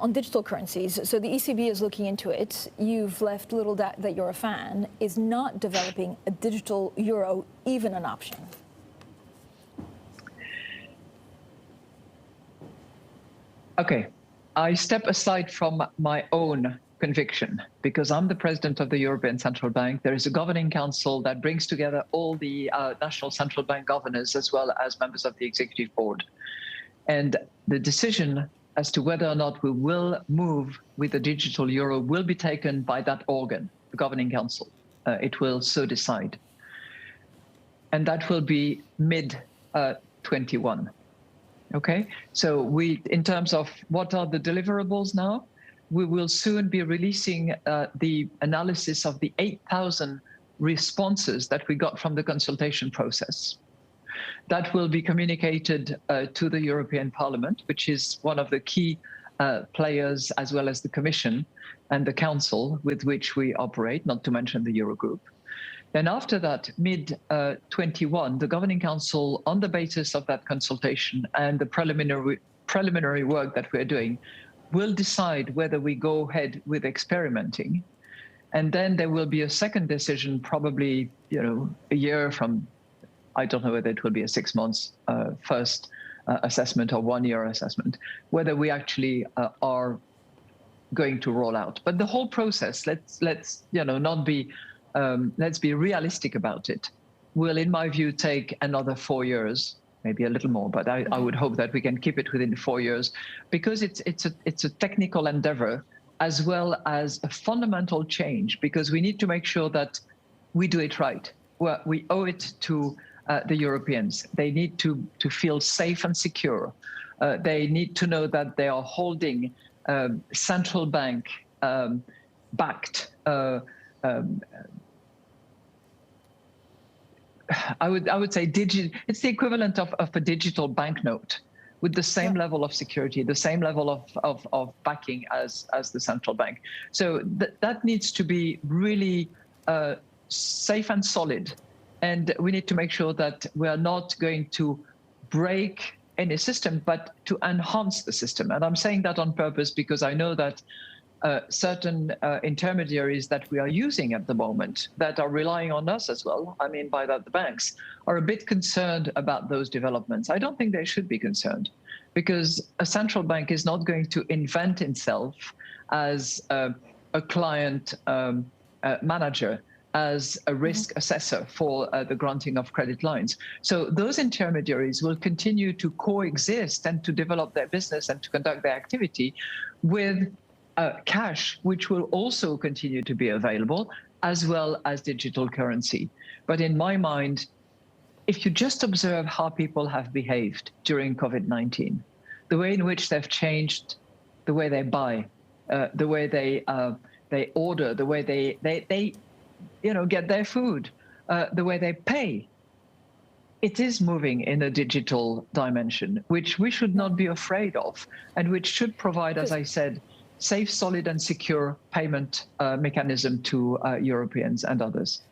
On digital currencies, so the ECB is looking into it. You've left little doubt that you're a fan. Is not developing a digital euro even an option? Okay, I step aside from my own conviction because I'm the president of the European Central Bank. There is a governing council that brings together all the national central bank governors as well as members of the executive board. And the decision as to whether or not we will move with the digital euro will be taken by that organ, the governing council. It will so decide. And that will be mid-21. Okay, so in terms of what are the deliverables now, we will soon be releasing the analysis of the 8,000 responses that we got from the consultation process. That will be communicated to the European Parliament, which is one of the key players, as well as the Commission and the Council with which we operate, not to mention the Eurogroup. Then after that, mid-21, the Governing Council, on the basis of that consultation and the preliminary work that we're doing, will decide whether we go ahead with experimenting. And then there will be a second decision, probably a year from, I don't know whether it will be a 6 months first assessment or 1 year assessment, whether we actually are going to roll out. But the whole process, let's be realistic about it, will, in my view, take another 4 years, maybe a little more, but I would hope that we can keep it within 4 years, because it's a technical endeavor as well as a fundamental change, because we need to make sure that we do it right. Well, we owe it to the Europeans. They need to feel safe and secure. They need to know that they are holding central bank backed. I would say it's the equivalent of a digital banknote, with the same level of security, the same level of backing as the central bank. So that needs to be really safe and solid. And we need to make sure that we are not going to break any system, but to enhance the system. And I'm saying that on purpose because I know that certain intermediaries that we are using at the moment that are relying on us as well, I mean by that the banks, are a bit concerned about those developments. I don't think they should be concerned, because a central bank is not going to invent itself as a client manager, as a risk assessor for the granting of credit lines. So those intermediaries will continue to coexist and to develop their business and to conduct their activity with cash, which will also continue to be available, as well as digital currency. But in my mind, if you just observe how people have behaved during COVID-19, the way in which they've changed the way they buy, the way they order, the way they get their food, the way they pay, it is moving in a digital dimension, which we should not be afraid of, and which should provide, as I said, safe, solid and secure payment mechanism to Europeans and others.